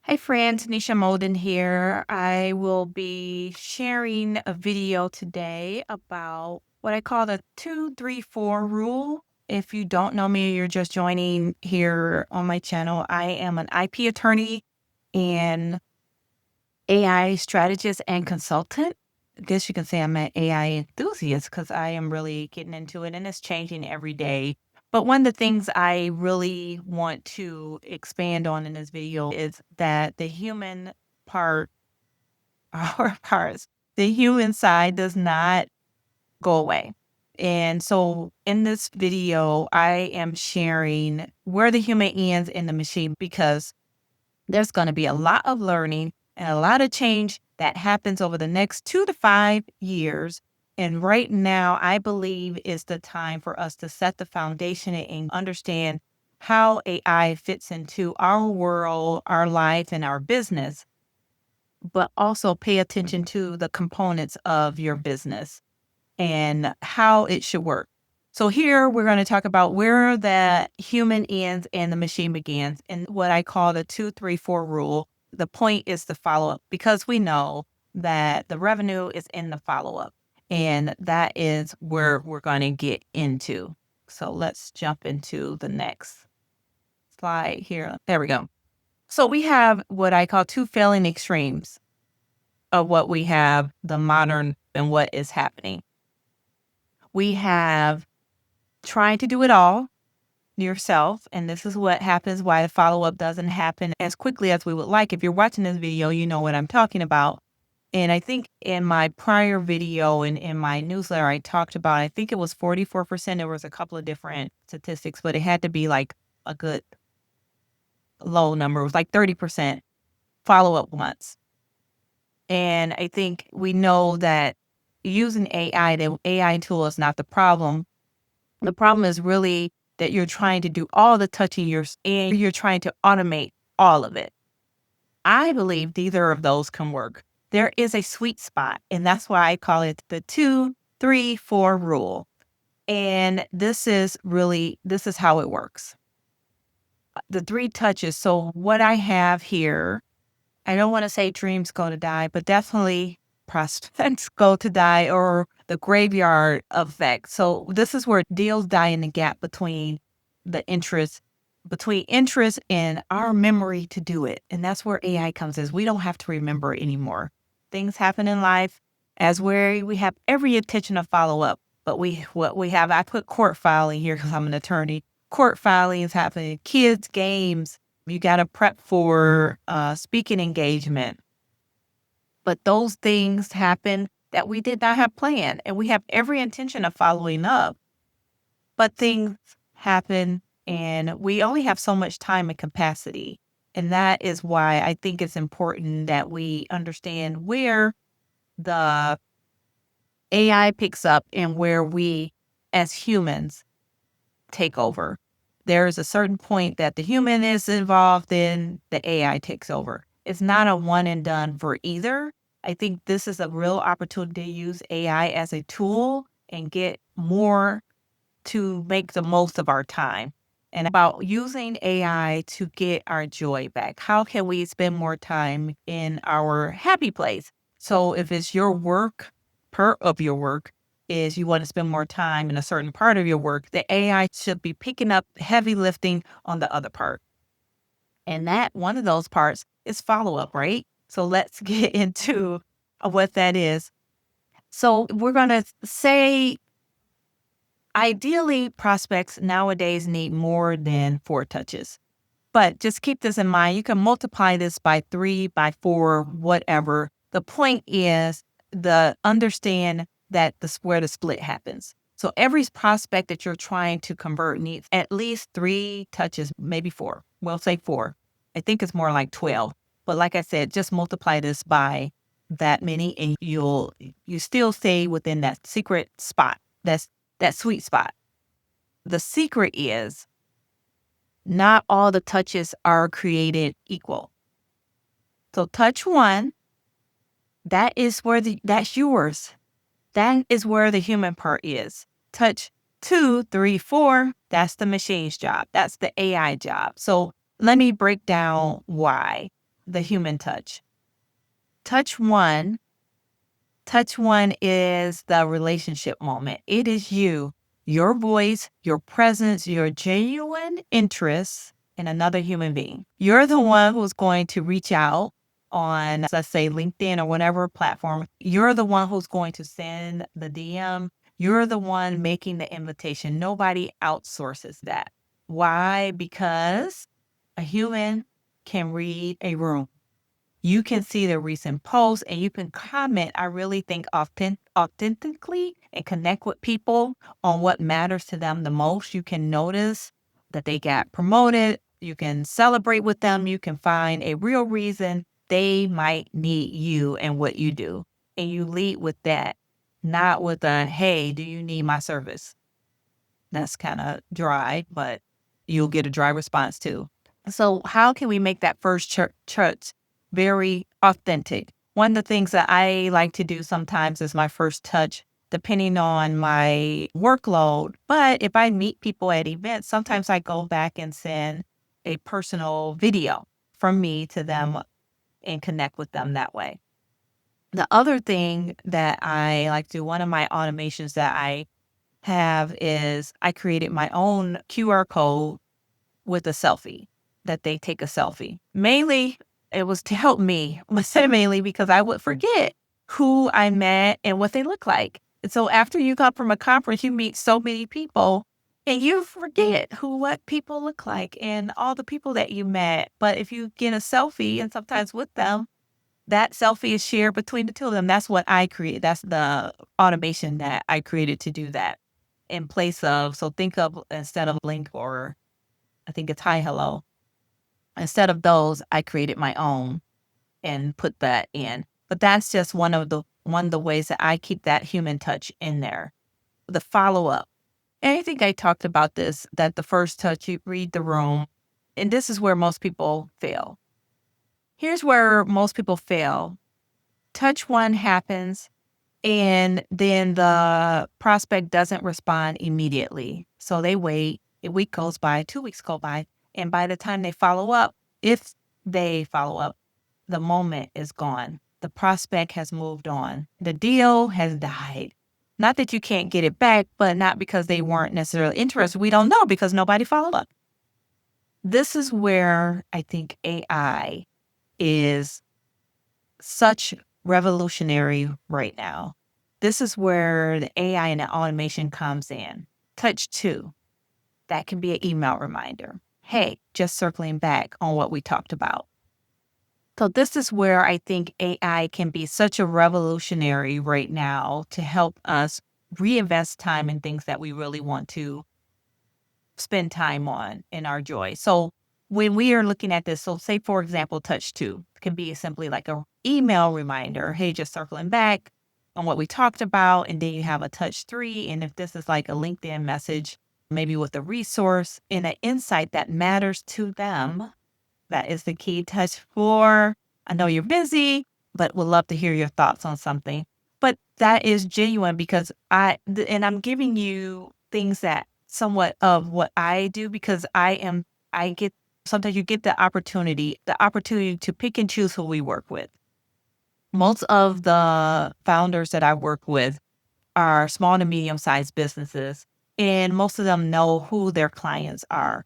Hi friends, Tenicia Moulden here. I will be sharing a video today about what I call the 2-3-4 rule. If you don't know me, you're just joining here on my channel. I am an IP attorney and AI strategist and consultant. I guess you can say I'm an AI enthusiast because I am really getting into it and it's changing every day. But one of the things I really want to expand on in this video is that the human part, our parts, the human side does not go away. And so in this video, I am sharing where the human ends in the machine because there's going to be a lot of learning and a lot of change that happens over the next 2 to 5 years. And right now, I believe is the time for us to set the foundation and understand how AI fits into our world, our life, and our business, but also pay attention to the components of your business and how it should work. So here we're going to talk about where the human ends and the machine begins and what I call the 2-3-4 rule. The point is the follow up because we know that the revenue is in the follow up and that is where we're going to get into. So let's jump into the next slide here. There we go. So we have what I call two failing extremes of what we have, the modern and what is happening. We have trying to do it all yourself, and this is what happens why the follow-up doesn't happen as quickly as we would like. If you're watching this video, you know what I'm talking about. And I think in my prior video and in my newsletter, I talked about, I think it was 44%. There was a couple of different statistics, but it had to be like a good low number. It was like 30% follow-up once. And I think we know that using AI, the AI tool is not the problem. The problem is really that you're trying to do all the touching and you're trying to automate all of it. I believe neither of those can work. There is a sweet spot, and that's why I call it the 2-3-4 rule. And this is how it works. The three touches. So what I have here, I don't want to say dreams go to die, but definitely prospects go to die or the graveyard effect. So this is where deals die in the gap between interest and our memory to do it. And that's where AI comes in. We don't have to remember anymore. Things happen in life as where we have every intention of follow up. But I put court filing here because I'm an attorney. Court filings happen, kids' games, you got to prep for speaking engagement. But those things happen that we did not have planned, and we have every intention of following up. But things happen, and we only have so much time and capacity. And that is why I think it's important that we understand where the AI picks up and where we, as humans, take over. There is a certain point that the human is involved in, the AI takes over. It's not a one and done for either. I think this is a real opportunity to use AI as a tool and get more to make the most of our time. And about using AI to get our joy back. How can we spend more time in our happy place? So if it's your work, part of your work, is you want to spend more time in a certain part of your work, the AI should be picking up heavy lifting on the other part. And that one of those parts is follow up, right? So let's get into what that is. So we're going to say, ideally, prospects nowadays need more than 4 touches. But just keep this in mind. You can multiply this by 3, by 4, whatever. The point is understand that where the split happens. So every prospect that you're trying to convert needs at least 3 touches, maybe 4. We'll say 4. I think it's more like 12. But like I said, just multiply this by that many and you still stay within that secret spot. That's that sweet spot. The secret is not all the touches are created equal. So touch 1, that's yours. That is where the human part is. Touch 2, 3, 4, that's the machine's job. That's the AI job. So let me break down why. the human touch. Touch one Touch one is the relationship moment. It is you, your voice, your presence, your genuine interest in another human being. You're the one who's going to reach out on, let's say, LinkedIn or whatever platform. You're the one who's going to send the DM. You're the one making the invitation. Nobody outsources that. Why? Because a human can read a room. You can see the recent posts and you can comment, I really think, authentically and connect with people on what matters to them the most. You can notice that they got promoted. You can celebrate with them. You can find a real reason they might need you and what you do. And you lead with that, not with a, hey, do you need my service? That's kind of dry, but you'll get a dry response too. So how can we make that first church very authentic? One of the things that I like to do sometimes is my first touch, depending on my workload. But if I meet people at events, sometimes I go back and send a personal video from me to them and connect with them that way. The other thing that I like to do, one of my automations that I have is I created my own QR code with a selfie, that they take a selfie. Mainly, it was to help me. I say mainly because I would forget who I met and what they look like. And so after you come from a conference, you meet so many people and you forget what people look like and all the people that you met. But if you get a selfie and sometimes with them, that selfie is shared between the two of them. That's what I created. That's the automation that I created to do that in place of, so think of instead of link or I think it's hi, hello. Instead of those, I created my own and put that in. But that's just one of the ways that I keep that human touch in there. The follow-up. And I think I talked about this, that the first touch, you read the room, and this is where most people fail. Here's where most people fail. Touch one happens, and then the prospect doesn't respond immediately. So they wait, a week goes by, 2 weeks go by, and by the time they follow up, if they follow up, the moment is gone. The prospect has moved on. The deal has died. Not that you can't get it back, but not because they weren't necessarily interested. We don't know because nobody followed up. This is where I think AI is such revolutionary right now. This is where the AI and the automation comes in. Touch two, that can be an email reminder. Hey, just circling back on what we talked about. So this is where I think AI can be such a revolutionary right now to help us reinvest time in things that we really want to spend time on in our joy. So when we are looking at this, so say, for example, touch two can be simply like a email reminder. Hey, just circling back on what we talked about. And then you have a touch three. And if this is like a LinkedIn message, maybe with a resource and an insight that matters to them, that is the key. Touch four. I know you're busy, but would love to hear your thoughts on something. But that is genuine because and I'm giving you things that somewhat of what I do because I get, sometimes you get the opportunity to pick and choose who we work with. Most of the founders that I work with are small to medium-sized businesses, and most of them know who their clients are.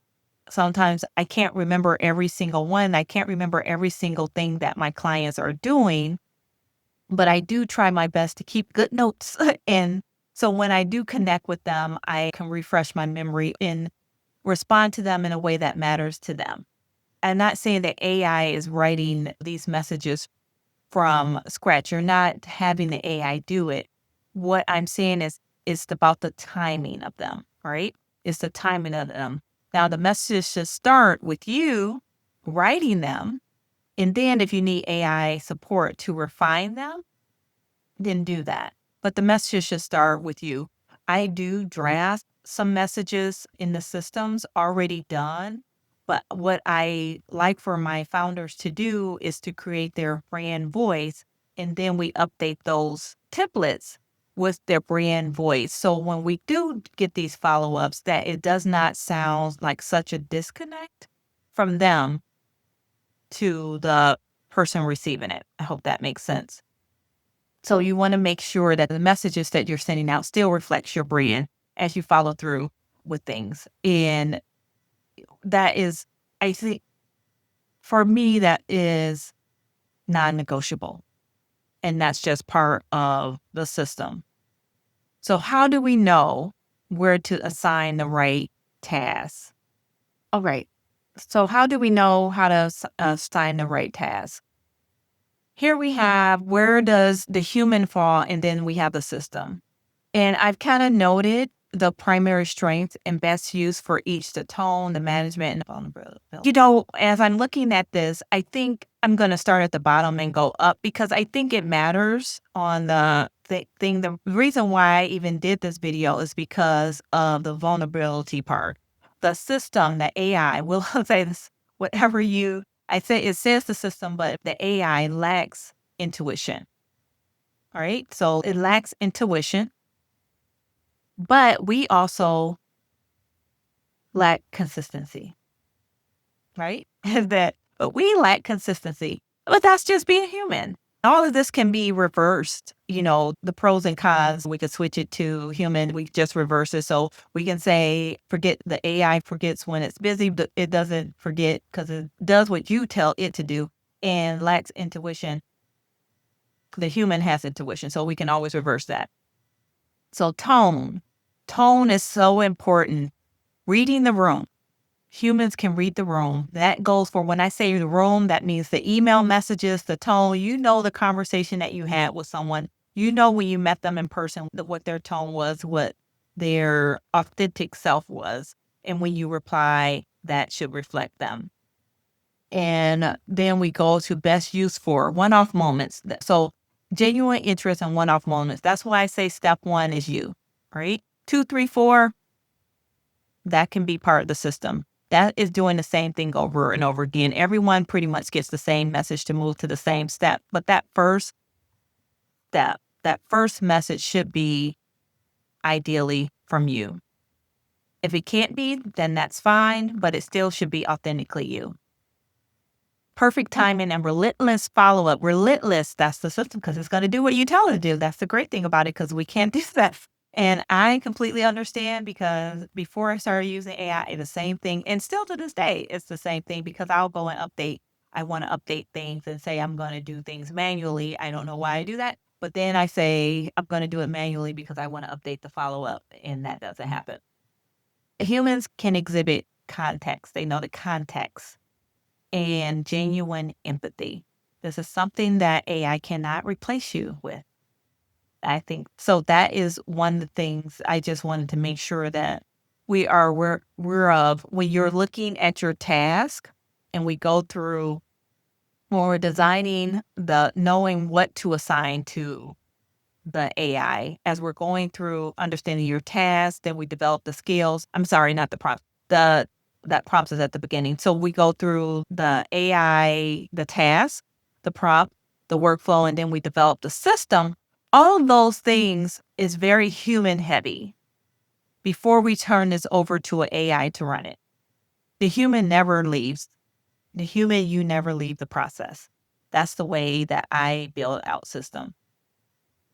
Sometimes I can't remember every single one. I can't remember every single thing that my clients are doing, but I do try my best to keep good notes. And so when I do connect with them, I can refresh my memory and respond to them in a way that matters to them. I'm not saying that AI is writing these messages from scratch. You're not having the AI do it. What I'm saying is it's about the timing of them, right? It's the timing of them. Now, the message should start with you writing them. And then if you need AI support to refine them, then do that. But the message should start with you. I do draft some messages in the systems already done. But what I like for my founders to do is to create their brand voice. And then we update those templates with their brand voice. So when we do get these follow-ups, that it does not sound like such a disconnect from them to the person receiving it. I hope that makes sense. So you want to make sure that the messages that you're sending out still reflects your brand as you follow through with things. And that is, I think, for me, that is non-negotiable. And that's just part of the system. So how do we know where to assign the right tasks? All right. So how do we know how to assign the right task? Here we have, where does the human fall? And then we have the system. And I've kind of noted the primary strengths and best use for each, the tone, the management, and the vulnerability. As I'm looking at this, I think I'm going to start at the bottom and go up because I think it matters on the thing. The reason why I even did this video is because of the vulnerability part. The system, the AI, will say this, whatever I say, it says the system, but the AI lacks intuition. All right. So it lacks intuition. But we also lack consistency, right? But we lack consistency. But that's just being human. All of this can be reversed. The pros and cons, we could switch it to human. We just reverse it. So we can say, forget the AI forgets when it's busy, but it doesn't forget because it does what you tell it to do and lacks intuition. The human has intuition. So we can always reverse that. So tone is so important. Reading the room. Humans can read the room. That goes for when I say the room, that means the email messages, the tone. The conversation that you had with someone. When you met them in person, what their tone was, what their authentic self was. And when you reply, that should reflect them. And then we go to best use for one-off moments. So genuine interest in one-off moments. That's why I say step 1 is you, right? 2, 3, 4, that can be part of the system. That is doing the same thing over and over again. Everyone pretty much gets the same message to move to the same step. But that first step, that first message should be ideally from you. If it can't be, then that's fine, but it still should be authentically you. Perfect timing and relentless follow-up. Relentless, that's the system because it's going to do what you tell it to do. That's the great thing about it because we can't do that. And I completely understand because before I started using AI, the same thing, and still to this day, it's the same thing because I'll go and update. I want to update things and say I'm going to do things manually. I don't know why I do that. But then I say I'm going to do it manually because I want to update the follow-up, and that doesn't happen. Humans can exhibit context. They know the context and genuine empathy. This is something that AI cannot replace you with. I think so. That is one of the things I just wanted to make sure that we are aware of when you're looking at your task and we go through when we're designing knowing what to assign to the AI as we're going through understanding your task, then we develop the skills. I'm sorry, not the prompt. That prompt is at the beginning. So we go through the AI, the task, the prompt, the workflow, and then we develop the system. All of those things is very human heavy before we turn this over to an AI to run it. The human never leaves. You never leave the process. That's the way that I build out system.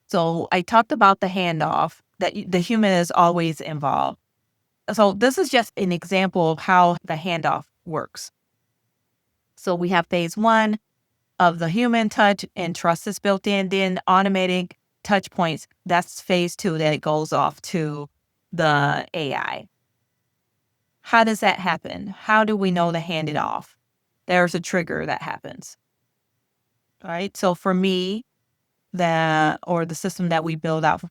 So I talked about the handoff, that the human is always involved. So this is just an example of how the handoff works. So we have phase 1 of the human touch and trust is built in, then automatic touch points. That's phase 2 that it goes off to the AI. How does that happen? How do we know to hand it off? There's a trigger that happens. All right. So for me, the system that we build out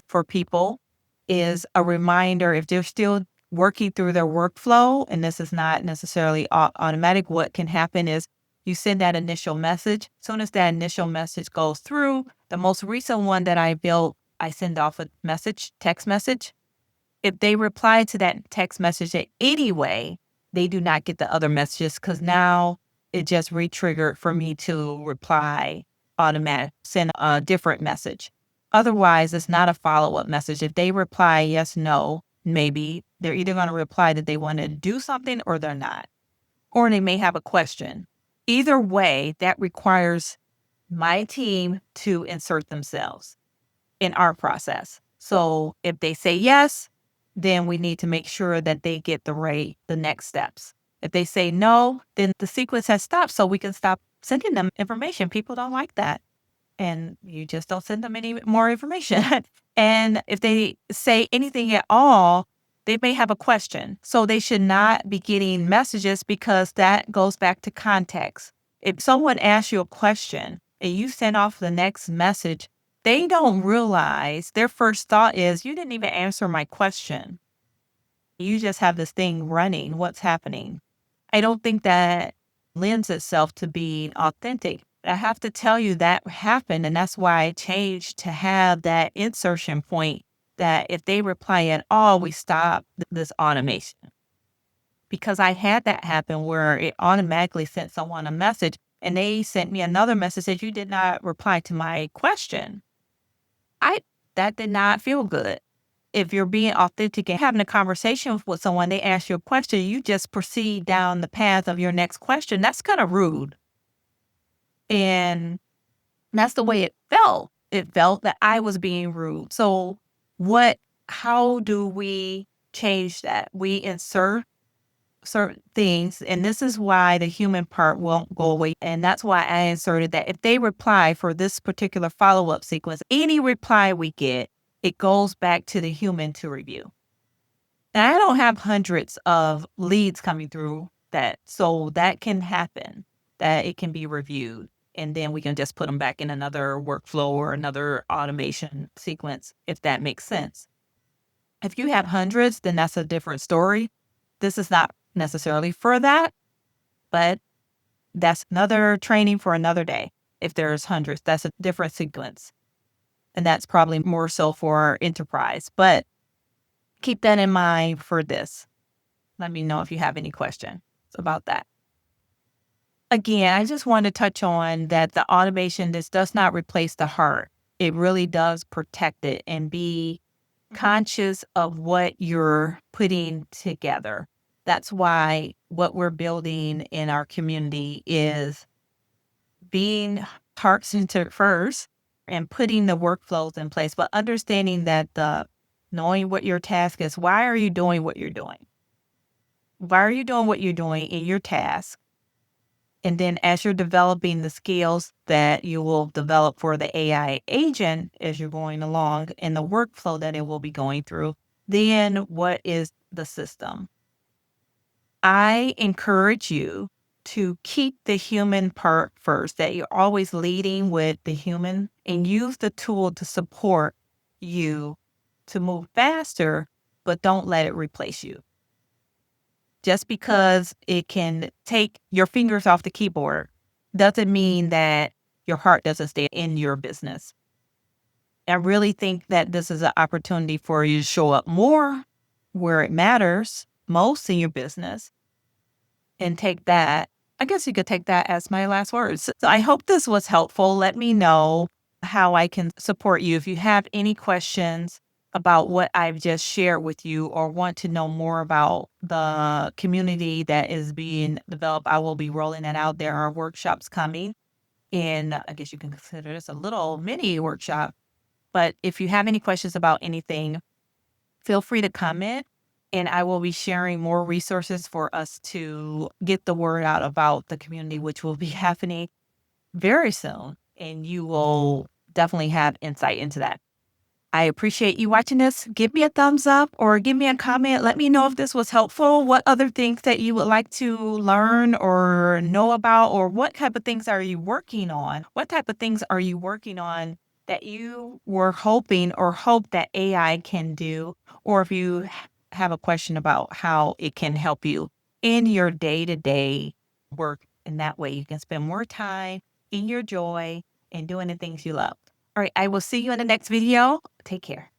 for people is a reminder if they're still working through their workflow, and this is not necessarily automatic, what can happen is you send that initial message. As soon as that initial message goes through, the most recent one that I built, I send off a text message. If they reply to that text message anyway, they do not get the other messages because now it just re-triggered for me to reply automatic, send a different message. Otherwise, it's not a follow-up message. If they reply yes, no, maybe, they're either going to reply that they want to do something or they're not. Or they may have a question. Either way, that requires my team to insert themselves in our process. So if they say yes, then we need to make sure that they get the next steps. If they say no, then the sequence has stopped so we can stop sending them information. People don't like that. And you just don't send them any more information. And if they say anything at all, they may have a question. So they should not be getting messages because that goes back to context. If someone asks you a question and you send off the next message, they don't realize their first thought is, you didn't even answer my question. You just have this thing running. What's happening? I don't think that lends itself to being authentic. I have to tell you that happened, and that's why I changed to have that insertion point that if they reply at all, we stop this automation. Because I had that happen where it automatically sent someone a message and they sent me another message that you did not reply to my question. That did not feel good. If you're being authentic and having a conversation with someone, they ask you a question, you just proceed down the path of your next question. That's kind of rude. And that's the way it felt. It felt that I was being rude. So how do we change that? We insert certain things, and this is why the human part won't go away. And that's why I inserted that if they reply for this particular follow-up sequence, any reply we get, it goes back to the human to review. And I don't have hundreds of leads coming through so that can happen, that it can be reviewed. And then we can just put them back in another workflow or another automation sequence, if that makes sense. If you have hundreds, then that's a different story. This is not necessarily for that, but that's another training for another day. If there's hundreds, that's a different sequence. And that's probably more so for enterprise. But keep that in mind for this. Let me know if you have any questions about that. Again, I just want to touch on that the automation, this does not replace the heart. It really does protect it and be conscious of what you're putting together. That's why what we're building in our community is being heart-centered first and putting the workflows in place, but understanding that knowing what your task is. Why are you doing what you're doing? Why are you doing what you're doing in your task? And then as you're developing the skills that you will develop for the AI agent as you're going along and the workflow that it will be going through, then what is the system? I encourage you to keep the human part first, that you're always leading with the human and use the tool to support you to move faster, but don't let it replace you. Just because it can take your fingers off the keyboard doesn't mean that your heart doesn't stay in your business. I really think that this is an opportunity for you to show up more where it matters most in your business and take that. I guess you could take that as my last words. So I hope this was helpful. Let me know how I can support you. If you have any questions about what I've just shared with you or want to know more about the community that is being developed, I will be rolling it out. There are workshops coming. And I guess you can consider this a little mini workshop. But if you have any questions about anything, feel free to comment. And I will be sharing more resources for us to get the word out about the community, which will be happening very soon. And you will definitely have insight into that. I appreciate you watching this. Give me a thumbs up or give me a comment. Let me know if this was helpful. What other things that you would like to learn or know about, or what type of things are you working on? What type of things are you working on that you were hoping or hope that AI can do? Or if you have a question about how it can help you in your day-to-day work. And that way you can spend more time in your joy and doing the things you love. All right, I will see you in the next video. Take care.